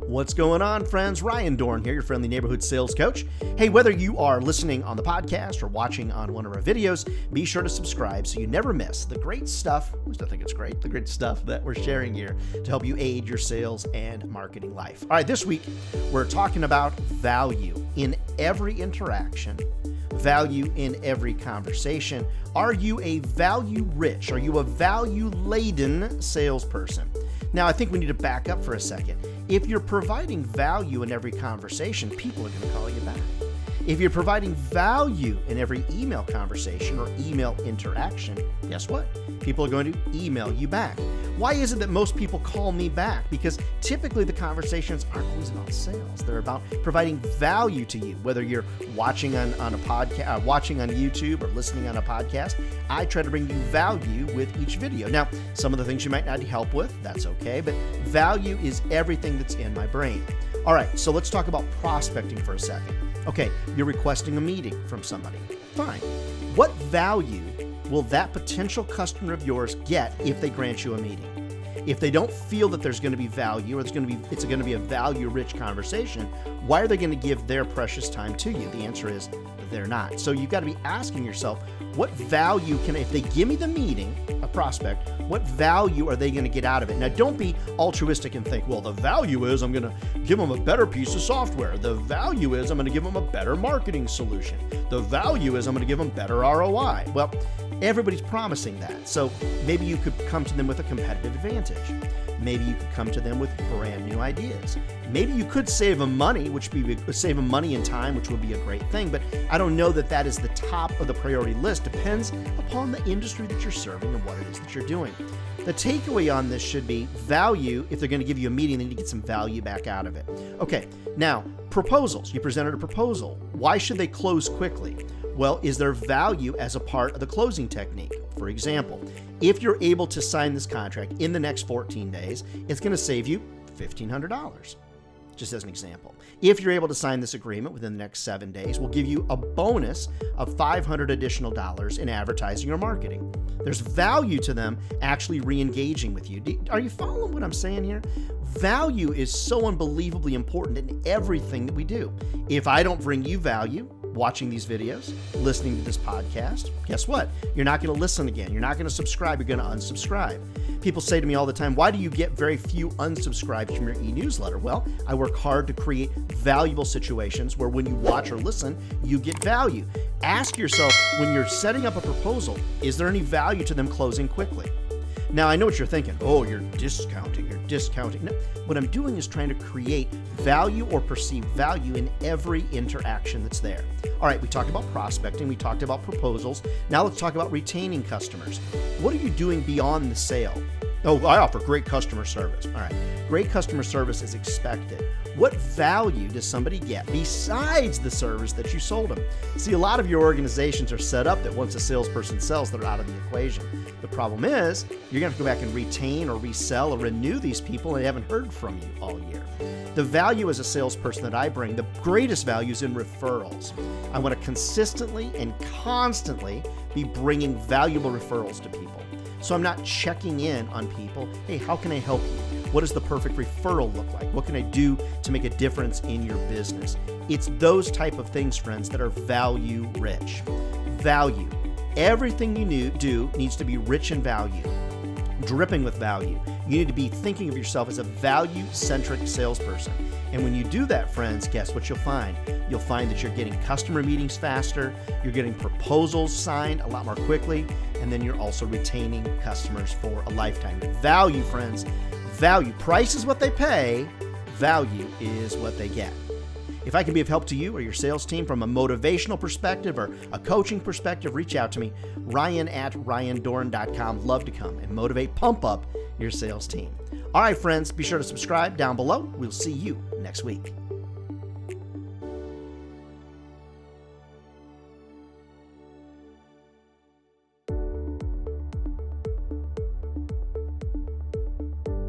What's going on, friends? Ryan Dohrn here, your friendly neighborhood sales coach. Hey, whether you are listening on the podcast or watching on one of our videos, be sure to subscribe so you never miss the great stuff, at least I think it's great, the great stuff that we're sharing here to help you aid your sales and marketing life. All right, this week, we're talking about value in every interaction, value in every conversation. Are you a value-rich? Are you a value-laden salesperson? Now, I think we need to back up for a second. If you're providing value in every conversation, people are going to call you back. If you're providing value in every email conversation or email interaction, guess what? People are going to email you back. Why is it that most people call me back? Because typically the conversations aren't always about sales. They're about providing value to you. Whether you're watching on a podcast, watching on YouTube or listening on a podcast, I try to bring you value with each video. Now, some of the things you might not need help with, that's okay, but value is everything that's in my brain. All right, so let's talk about prospecting for a second. Okay, you're requesting a meeting from somebody. Fine. What value will that potential customer of yours get if they grant you a meeting? If they don't feel that there's going to be value or it's going to be a value-rich conversation, why are they going to give their precious time to you? The answer is they're not. So you've got to be asking yourself, what value if they give me the meeting, a prospect, what value are they going to get out of it? Now, don't be altruistic and think, well, the value is I'm going to give them a better piece of software. The value is I'm going to give them a better marketing solution. The value is I'm going to give them better ROI. Well, everybody's promising that. So maybe you could come to them with a competitive advantage. Maybe you could come to them with brand new ideas. Maybe you could save them money, save them money and time, which would be a great thing. But I don't know that that is the top of the priority list. Depends upon the industry that you're serving and what it is that you're doing. The takeaway on this should be value. If they're going to give you a meeting, they need to get some value back out of it. Okay, now proposals. You presented a proposal. Why should they close quickly? Well, is there value as a part of the closing technique? For example, if you're able to sign this contract in the next 14 days, it's going to save you $1,500. Just as an example. If you're able to sign this agreement within the next 7 days, we'll give you a bonus of $500 additional in advertising or marketing. There's value to them actually re-engaging with you. Are you following what I'm saying here? Value is so unbelievably important in everything that we do. If I don't bring you value, watching these videos, listening to this podcast, guess what? You're not going to listen again. You're not going to subscribe. You're going to unsubscribe. People say to me all the time, why do you get very few unsubscribes from your e-newsletter? Well, I work hard to create valuable situations where when you watch or listen, you get value. Ask yourself, when you're setting up a proposal, is there any value to them closing quickly? Now, I know what you're thinking. Oh, you're discounting. No, what I'm doing is trying to create value or perceived value in every interaction that's there. All right, we talked about prospecting. We talked about proposals. Now let's talk about retaining customers. What are you doing beyond the sale? Oh, I offer great customer service. All right, great customer service is expected. What value does somebody get besides the service that you sold them? See, a lot of your organizations are set up that once a salesperson sells, they're out of the equation. The problem is you're going to have to go back and retain or resell or renew these people and they haven't heard from you all year. The value as a salesperson that I bring, the greatest value is in referrals. I want to consistently and constantly be bringing valuable referrals to people. So I'm not checking in on people. Hey, how can I help you? What does the perfect referral look like? What can I do to make a difference in your business? It's those type of things, friends, that are value rich. Value. Everything you do needs to be rich in value, dripping with value. You need to be thinking of yourself as a value-centric salesperson. And when you do that, friends, guess what you'll find? You'll find that you're getting customer meetings faster, you're getting proposals signed a lot more quickly, and then you're also retaining customers for a lifetime. Value, friends, value. Price is what they pay, value is what they get. If I can be of help to you or your sales team from a motivational perspective or a coaching perspective, reach out to me, ryan@ryandohrn.com. Love to come and motivate, pump up your sales team. All right, friends, be sure to subscribe down below. We'll see you next week.